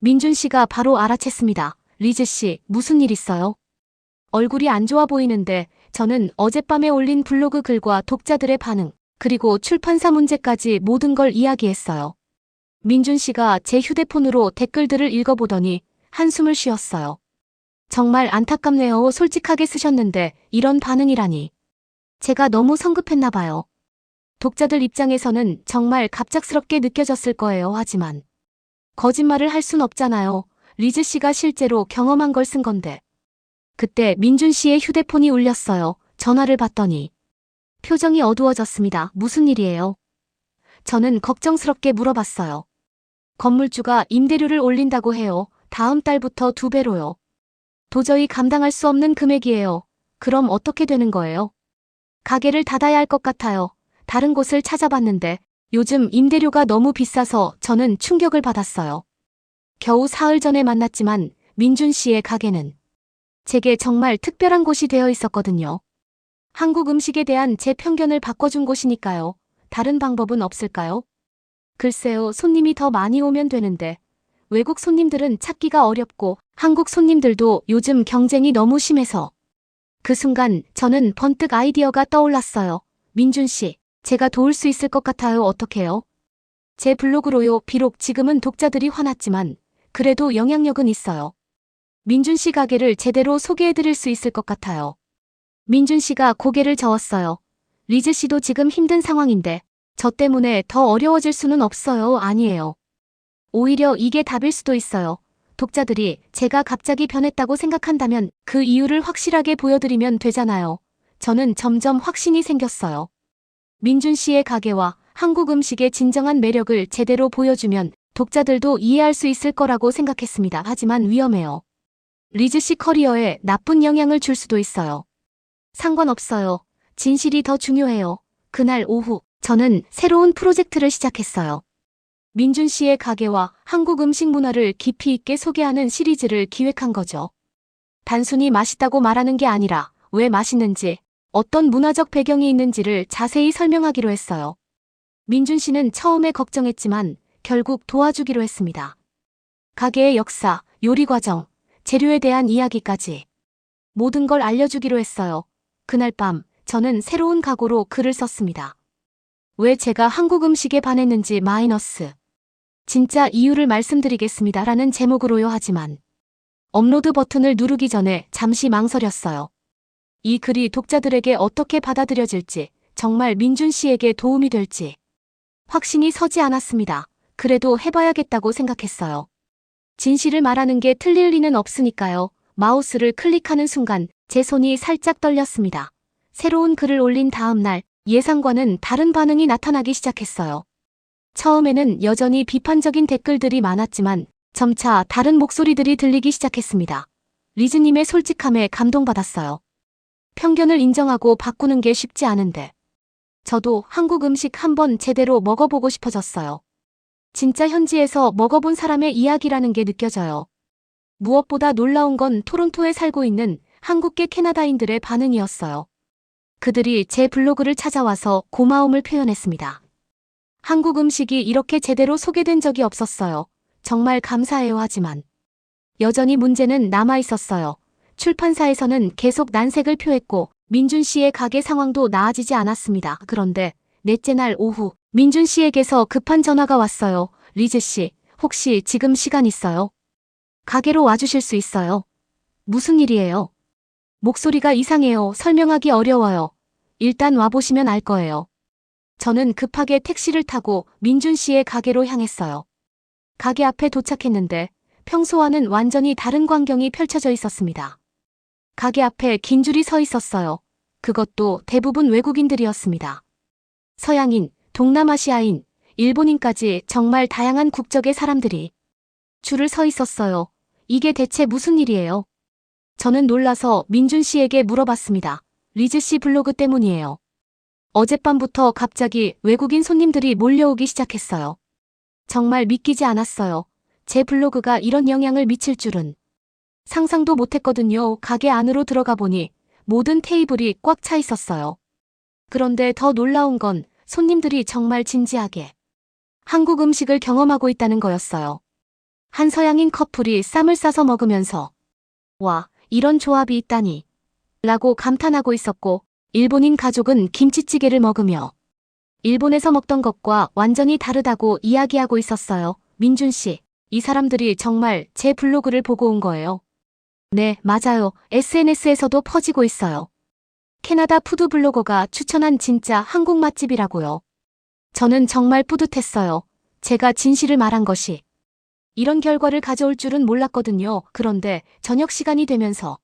민준 씨가 바로 알아챘습니다. 리즈 씨, 무슨 일 있어요? 얼굴이 안 좋아 보이는데 저는 어젯밤에 올린 블로그 글과 독자들의 반응, 그리고 출판사 문제까지 모든 걸 이야기했어요. 민준 씨가 제 휴대폰으로 댓글들을 읽어보더니 한숨을 쉬었어요. 정말 안타깝네요. 솔직하게 쓰셨는데 이런 반응이라니. 제가 너무 성급했나 봐요. 독자들 입장에서는 정말 갑작스럽게 느껴졌을 거예요. 하지만 거짓말을 할 순 없잖아요. 리즈 씨가 실제로 경험한 걸 쓴 건데. 그때 민준 씨의 휴대폰이 울렸어요. 전화를 받더니 표정이 어두워졌습니다. 무슨 일이에요? 저는 걱정스럽게 물어봤어요. 건물주가 임대료를 올린다고 해요. 다음 달부터 2배로요. 도저히 감당할 수 없는 금액이에요. 그럼 어떻게 되는 거예요? 가게를 닫아야 할 것 같아요. 다른 곳을 찾아봤는데 요즘 임대료가 너무 비싸서 저는 충격을 받았어요. 겨우 사흘 전에 만났지만 민준 씨의 가게는 제게 정말 특별한 곳이 되어 있었거든요. 한국 음식에 대한 제 편견을 바꿔준 곳이니까요. 다른 방법은 없을까요? 글쎄요, 손님이 더 많이 오면 되는데 외국 손님들은 찾기가 어렵고 한국 손님들도 요즘 경쟁이 너무 심해서 그 순간 저는 번뜩 아이디어가 떠올랐어요. 민준 씨, 제가 도울 수 있을 것 같아요. 어떡해요? 제 블로그로요. 비록 지금은 독자들이 화났지만 그래도 영향력은 있어요. 민준 씨 가게를 제대로 소개해드릴 수 있을 것 같아요. 민준 씨가 고개를 저었어요. 리즈 씨도 지금 힘든 상황인데 저 때문에 더 어려워질 수는 없어요. 아니에요. 오히려 이게 답일 수도 있어요. 독자들이 제가 갑자기 변했다고 생각한다면 그 이유를 확실하게 보여드리면 되잖아요. 저는 점점 확신이 생겼어요. 민준 씨의 가게와 한국 음식의 진정한 매력을 제대로 보여주면 독자들도 이해할 수 있을 거라고 생각했습니다. 하지만 위험해요. 리즈 씨 커리어에 나쁜 영향을 줄 수도 있어요. 상관없어요. 진실이 더 중요해요. 그날 오후 저는 새로운 프로젝트를 시작했어요. 민준 씨의 가게와 한국 음식 문화를 깊이 있게 소개하는 시리즈를 기획한 거죠. 단순히 맛있다고 말하는 게 아니라 왜 맛있는지, 어떤 문화적 배경이 있는지를 자세히 설명하기로 했어요. 민준 씨는 처음에 걱정했지만 결국 도와주기로 했습니다. 가게의 역사, 요리 과정, 재료에 대한 이야기까지 모든 걸 알려주기로 했어요. 그날 밤 저는 새로운 각오로 글을 썼습니다. 왜 제가 한국 음식에 반했는지 마이너스 진짜 이유를 말씀드리겠습니다. 라는 제목으로요. 하지만 업로드 버튼을 누르기 전에 잠시 망설였어요. 이 글이 독자들에게 어떻게 받아들여질지, 정말 민준 씨에게 도움이 될지 확신이 서지 않았습니다. 그래도 해봐야겠다고 생각했어요. 진실을 말하는 게 틀릴 리는 없으니까요. 마우스를 클릭하는 순간 제 손이 살짝 떨렸습니다. 새로운 글을 올린 다음 날 예상과는 다른 반응이 나타나기 시작했어요. 처음에는 여전히 비판적인 댓글들이 많았지만 점차 다른 목소리들이 들리기 시작했습니다. 리즈님의 솔직함에 감동받았어요. 편견을 인정하고 바꾸는 게 쉽지 않은데 저도 한국 음식 한번 제대로 먹어보고 싶어졌어요. 진짜 현지에서 먹어본 사람의 이야기라는 게 느껴져요. 무엇보다 놀라운 건 토론토에 살고 있는 한국계 캐나다인들의 반응이었어요. 그들이 제 블로그를 찾아와서 고마움을 표현했습니다. 한국 음식이 이렇게 제대로 소개된 적이 없었어요. 정말 감사해요. 하지만 여전히 문제는 남아 있었어요. 출판사에서는 계속 난색을 표했고 민준 씨의 가게 상황도 나아지지 않았습니다. 그런데 넷째 날 오후 민준 씨에게서 급한 전화가 왔어요. 리즈 씨, 혹시 지금 시간 있어요? 가게로 와주실 수 있어요? 무슨 일이에요? 목소리가 이상해요. 설명하기 어려워요. 일단 와보시면 알 거예요. 저는 급하게 택시를 타고 민준 씨의 가게로 향했어요. 가게 앞에 도착했는데 평소와는 완전히 다른 광경이 펼쳐져 있었습니다. 가게 앞에 긴 줄이 서 있었어요. 그것도 대부분 외국인들이었습니다. 서양인, 동남아시아인, 일본인까지 정말 다양한 국적의 사람들이 줄을 서 있었어요. 이게 대체 무슨 일이에요? 저는 놀라서 민준 씨에게 물어봤습니다. 리즈 씨 블로그 때문이에요. 어젯밤부터 갑자기 외국인 손님들이 몰려오기 시작했어요. 정말 믿기지 않았어요. 제 블로그가 이런 영향을 미칠 줄은 상상도 못했거든요. 가게 안으로 들어가 보니 모든 테이블이 꽉 차 있었어요. 그런데 더 놀라운 건 손님들이 정말 진지하게 한국 음식을 경험하고 있다는 거였어요. 한 서양인 커플이 쌈을 싸서 먹으면서 와, 이런 조합이 있다니 라고 감탄하고 있었고 일본인 가족은 김치찌개를 먹으며 일본에서 먹던 것과 완전히 다르다고 이야기하고 있었어요. 민준 씨, 이 사람들이 정말 제 블로그를 보고 온 거예요. 네, 맞아요. SNS에서도 퍼지고 있어요. 캐나다 푸드 블로거가 추천한 진짜 한국 맛집이라고요. 저는 정말 뿌듯했어요. 제가 진실을 말한 것이 이런 결과를 가져올 줄은 몰랐거든요. 그런데 저녁 시간이 되면서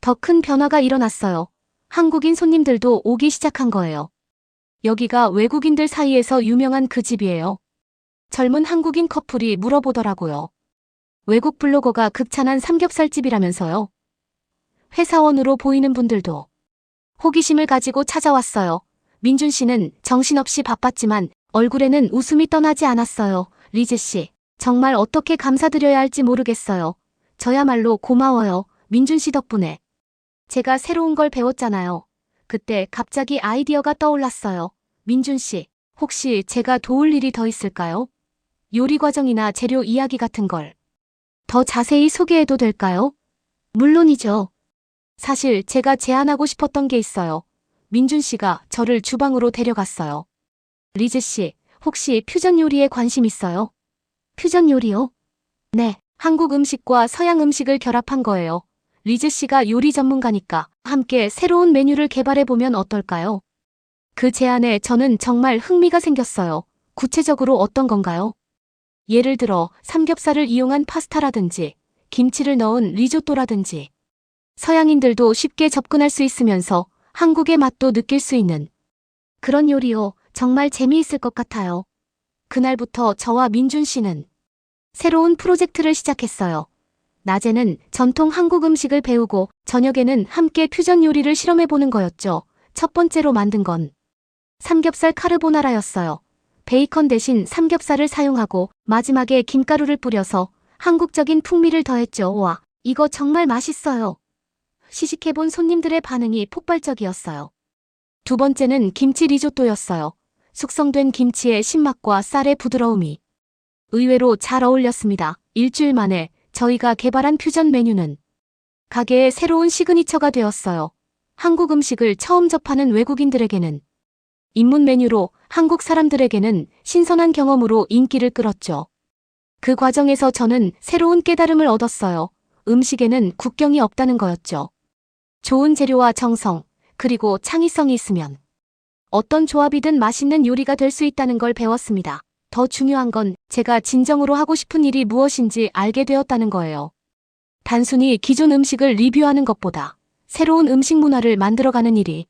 더 큰 변화가 일어났어요. 한국인 손님들도 오기 시작한 거예요. 여기가 외국인들 사이에서 유명한 그 집이에요. 젊은 한국인 커플이 물어보더라고요. 외국 블로거가 극찬한 삼겹살집이라면서요. 회사원으로 보이는 분들도 호기심을 가지고 찾아왔어요. 민준 씨는 정신없이 바빴지만 얼굴에는 웃음이 떠나지 않았어요. 리즈 씨, 정말 어떻게 감사드려야 할지 모르겠어요. 저야말로 고마워요. 민준 씨 덕분에. 제가 새로운 걸 배웠잖아요. 그때 갑자기 아이디어가 떠올랐어요. 민준 씨, 혹시 제가 도울 일이 더 있을까요? 요리 과정이나 재료 이야기 같은 걸 더 자세히 소개해도 될까요? 물론이죠. 사실 제가 제안하고 싶었던 게 있어요. 민준 씨가 저를 주방으로 데려갔어요. 리즈 씨, 혹시 퓨전 요리에 관심 있어요? 퓨전 요리요? 네, 한국 음식과 서양 음식을 결합한 거예요. 리즈 씨가 요리 전문가니까 함께 새로운 메뉴를 개발해보면 어떨까요? 그 제안에 저는 정말 흥미가 생겼어요. 구체적으로 어떤 건가요? 예를 들어 삼겹살을 이용한 파스타라든지 김치를 넣은 리조또라든지 서양인들도 쉽게 접근할 수 있으면서 한국의 맛도 느낄 수 있는 그런 요리요. 정말 재미있을 것 같아요. 그날부터 저와 민준 씨는 새로운 프로젝트를 시작했어요. 낮에는 전통 한국 음식을 배우고 저녁에는 함께 퓨전 요리를 실험해보는 거였죠. 첫 번째로 만든 건 삼겹살 카르보나라였어요. 베이컨 대신 삼겹살을 사용하고 마지막에 김가루를 뿌려서 한국적인 풍미를 더했죠. 와, 이거 정말 맛있어요. 시식해본 손님들의 반응이 폭발적이었어요. 두 번째는 김치 리조또였어요. 숙성된 김치의 신맛과 쌀의 부드러움이 의외로 잘 어울렸습니다. 일주일 만에 저희가 개발한 퓨전 메뉴는 가게의 새로운 시그니처가 되었어요. 한국 음식을 처음 접하는 외국인들에게는 입문 메뉴로, 한국 사람들에게는 신선한 경험으로 인기를 끌었죠. 그 과정에서 저는 새로운 깨달음을 얻었어요. 음식에는 국경이 없다는 거였죠. 좋은 재료와 정성, 그리고 창의성이 있으면 어떤 조합이든 맛있는 요리가 될 수 있다는 걸 배웠습니다. 더 중요한 건 제가 진정으로 하고 싶은 일이 무엇인지 알게 되었다는 거예요. 단순히 기존 음식을 리뷰하는 것보다 새로운 음식 문화를 만들어가는 일이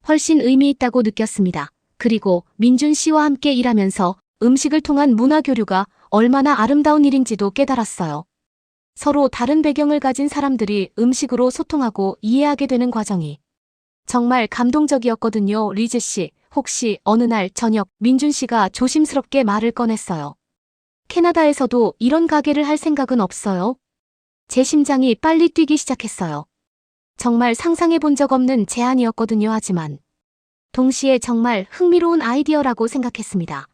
훨씬 의미 있다고 느꼈습니다. 그리고 민준 씨와 함께 일하면서 음식을 통한 문화 교류가 얼마나 아름다운 일인지도 깨달았어요. 서로 다른 배경을 가진 사람들이 음식으로 소통하고 이해하게 되는 과정이 정말 감동적이었거든요. 리즈 씨, 혹시 어느 날 저녁 민준 씨가 조심스럽게 말을 꺼냈어요. 캐나다에서도 이런 가게를 할 생각은 없어요? 제 심장이 빨리 뛰기 시작했어요. 정말 상상해 본 적 없는 제안이었거든요. 하지만 동시에 정말 흥미로운 아이디어라고 생각했습니다.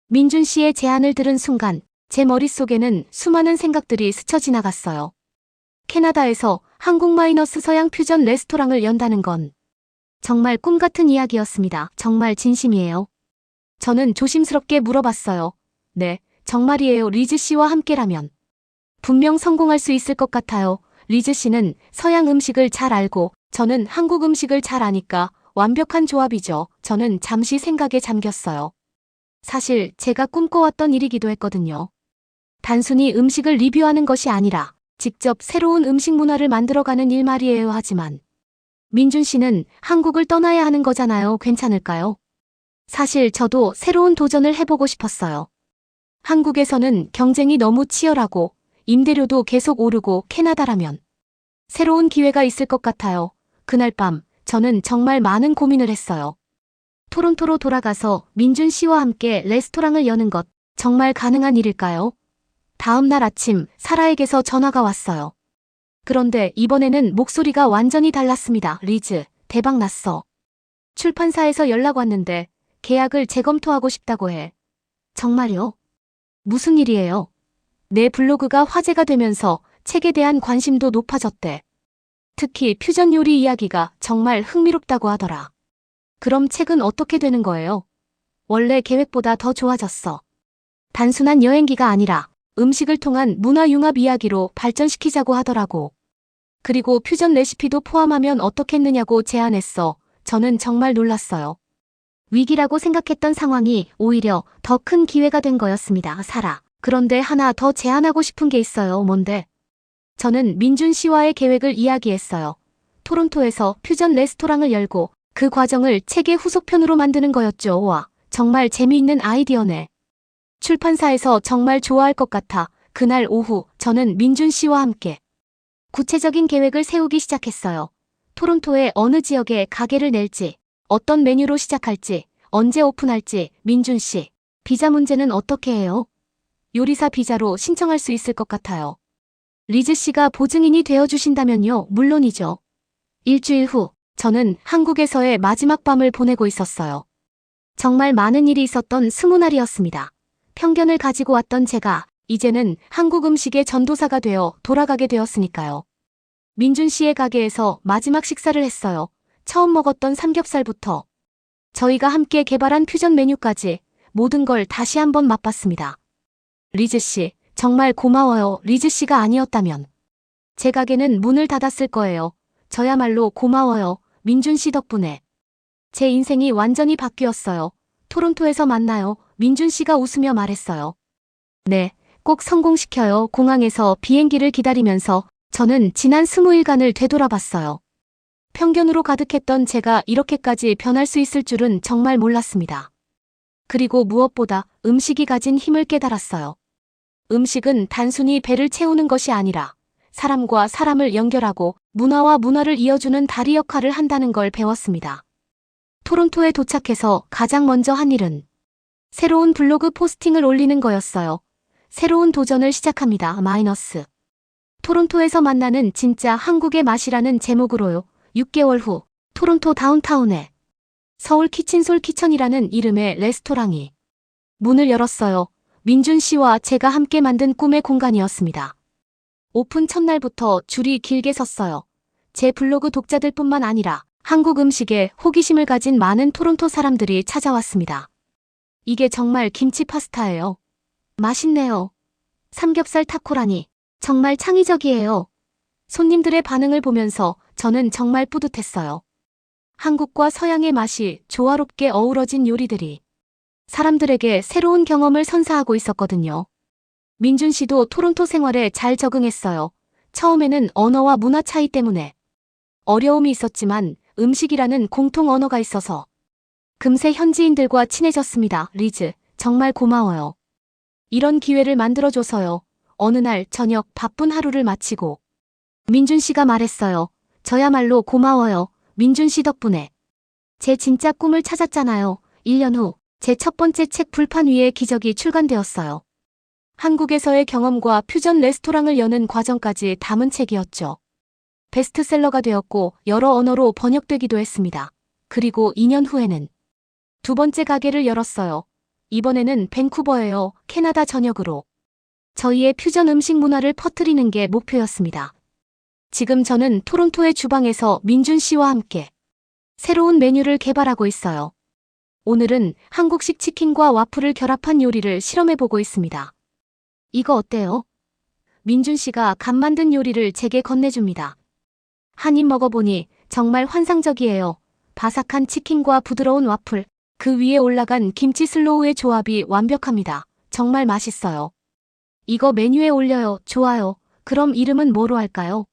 민준 씨의 제안을 들은 순간 제 머릿속에는 수많은 생각들이 스쳐 지나갔어요. 캐나다에서 한국 마이너스 서양 퓨전 레스토랑을 연다는 건 정말 꿈 같은 이야기였습니다. 정말 진심이에요? 저는 조심스럽게 물어봤어요. 네, 정말이에요. 리즈 씨와 함께라면 분명 성공할 수 있을 것 같아요. 리즈 씨는 서양 음식을 잘 알고 저는 한국 음식을 잘 아니까 완벽한 조합이죠. 저는 잠시 생각에 잠겼어요. 사실 제가 꿈꿔왔던 일이기도 했거든요. 단순히 음식을 리뷰하는 것이 아니라 직접 새로운 음식 문화를 만들어가는 일 말이에요. 하지만 민준 씨는 한국을 떠나야 하는 거잖아요. 괜찮을까요? 사실 저도 새로운 도전을 해보고 싶었어요. 한국에서는 경쟁이 너무 치열하고 임대료도 계속 오르고 캐나다라면 새로운 기회가 있을 것 같아요. 그날 밤 저는 정말 많은 고민을 했어요. 토론토로 돌아가서 민준 씨와 함께 레스토랑을 여는 것 정말 가능한 일일까요? 다음 날 아침 사라에게서 전화가 왔어요. 그런데 이번에는 목소리가 완전히 달랐습니다. 리즈, 대박 났어. 출판사에서 연락 왔는데 계약을 재검토하고 싶다고 해. 정말요? 무슨 일이에요? 내 블로그가 화제가 되면서 책에 대한 관심도 높아졌대. 특히 퓨전 요리 이야기가 정말 흥미롭다고 하더라. 그럼 책은 어떻게 되는 거예요? 원래 계획보다 더 좋아졌어. 단순한 여행기가 아니라 음식을 통한 문화융합 이야기로 발전시키자고 하더라고. 그리고 퓨전 레시피도 포함하면 어떻겠느냐고 제안했어. 저는 정말 놀랐어요. 위기라고 생각했던 상황이 오히려 더 큰 기회가 된 거였습니다. 사라. 그런데 하나 더 제안하고 싶은 게 있어요. 뭔데? 저는 민준 씨와의 계획을 이야기했어요. 토론토에서 퓨전 레스토랑을 열고 그 과정을 책의 후속편으로 만드는 거였죠. 와, 정말 재미있는 아이디어네. 출판사에서 정말 좋아할 것 같아. 그날 오후 저는 민준 씨와 함께 구체적인 계획을 세우기 시작했어요. 토론토의 어느 지역에 가게를 낼지, 어떤 메뉴로 시작할지, 언제 오픈할지, 민준 씨. 비자 문제는 어떻게 해요? 요리사 비자로 신청할 수 있을 것 같아요. 리즈 씨가 보증인이 되어주신다면요, 물론이죠. 일주일 후, 저는 한국에서의 마지막 밤을 보내고 있었어요. 정말 많은 일이 있었던 20날이었습니다. 편견을 가지고 왔던 제가 이제는 한국 음식의 전도사가 되어 돌아가게 되었으니까요. 민준 씨의 가게에서 마지막 식사를 했어요. 처음 먹었던 삼겹살부터 저희가 함께 개발한 퓨전 메뉴까지 모든 걸 다시 한번 맛봤습니다. 리즈 씨, 정말 고마워요. 리즈 씨가 아니었다면 제 가게는 문을 닫았을 거예요. 저야말로 고마워요. 민준 씨 덕분에 제 인생이 완전히 바뀌었어요. 토론토에서 만나요. 민준 씨가 웃으며 말했어요. 네, 꼭 성공시켜요. 공항에서 비행기를 기다리면서 저는 지난 20일간을 되돌아봤어요. 편견으로 가득했던 제가 이렇게까지 변할 수 있을 줄은 정말 몰랐습니다. 그리고 무엇보다 음식이 가진 힘을 깨달았어요. 음식은 단순히 배를 채우는 것이 아니라 사람과 사람을 연결하고 문화와 문화를 이어주는 다리 역할을 한다는 걸 배웠습니다. 토론토에 도착해서 가장 먼저 한 일은 새로운 블로그 포스팅을 올리는 거였어요. 새로운 도전을 시작합니다. 마이너스. 토론토에서 만나는 진짜 한국의 맛이라는 제목으로요. 6개월 후 토론토 다운타운에 서울 키친솔 키천이라는 이름의 레스토랑이 문을 열었어요. 민준 씨와 제가 함께 만든 꿈의 공간이었습니다. 오픈 첫날부터 줄이 길게 섰어요. 제 블로그 독자들뿐만 아니라 한국 음식에 호기심을 가진 많은 토론토 사람들이 찾아왔습니다. 이게 정말 김치 파스타예요. 맛있네요. 삼겹살 타코라니. 정말 창의적이에요. 손님들의 반응을 보면서 저는 정말 뿌듯했어요. 한국과 서양의 맛이 조화롭게 어우러진 요리들이 사람들에게 새로운 경험을 선사하고 있었거든요. 민준 씨도 토론토 생활에 잘 적응했어요. 처음에는 언어와 문화 차이 때문에 어려움이 있었지만 음식이라는 공통 언어가 있어서 금세 현지인들과 친해졌습니다. 리즈, 정말 고마워요. 이런 기회를 만들어줘서요. 어느 날 저녁 바쁜 하루를 마치고 민준 씨가 말했어요. 저야말로 고마워요. 민준 씨 덕분에 제 진짜 꿈을 찾았잖아요. 1년 후 제 첫 번째 책 불판 위에 기적이 출간되었어요. 한국에서의 경험과 퓨전 레스토랑을 여는 과정까지 담은 책이었죠. 베스트셀러가 되었고 여러 언어로 번역되기도 했습니다. 그리고 2년 후에는 두 번째 가게를 열었어요. 이번에는 밴쿠버예요. 캐나다 전역으로. 저희의 퓨전 음식 문화를 퍼뜨리는 게 목표였습니다. 지금 저는 토론토의 주방에서 민준 씨와 함께 새로운 메뉴를 개발하고 있어요. 오늘은 한국식 치킨과 와플을 결합한 요리를 실험해보고 있습니다. 이거 어때요? 민준 씨가 간 만든 요리를 제게 건네줍니다. 한 입 먹어보니 정말 환상적이에요. 바삭한 치킨과 부드러운 와플, 그 위에 올라간 김치 슬로우의 조합이 완벽합니다. 정말 맛있어요. 이거 메뉴에 올려요. 좋아요. 그럼 이름은 뭐로 할까요?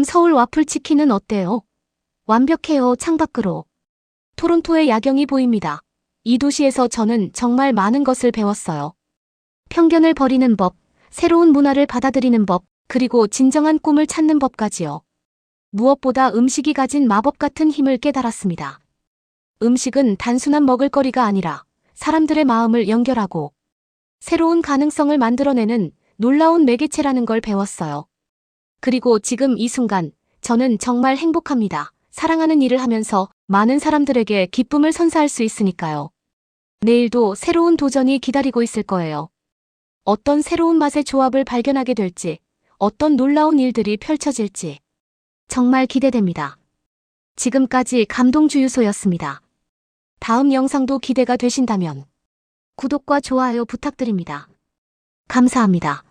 서울 와플 치킨은 어때요? 완벽해요. 창밖으로. 토론토의 야경이 보입니다. 이 도시에서 저는 정말 많은 것을 배웠어요. 편견을 버리는 법, 새로운 문화를 받아들이는 법, 그리고 진정한 꿈을 찾는 법까지요. 무엇보다 음식이 가진 마법 같은 힘을 깨달았습니다. 음식은 단순한 먹을거리가 아니라 사람들의 마음을 연결하고 새로운 가능성을 만들어내는 놀라운 매개체라는 걸 배웠어요. 그리고 지금 이 순간 저는 정말 행복합니다. 사랑하는 일을 하면서 많은 사람들에게 기쁨을 선사할 수 있으니까요. 내일도 새로운 도전이 기다리고 있을 거예요. 어떤 새로운 맛의 조합을 발견하게 될지, 어떤 놀라운 일들이 펼쳐질지 정말 기대됩니다. 지금까지 감동주유소였습니다. 다음 영상도 기대가 되신다면 구독과 좋아요 부탁드립니다. 감사합니다.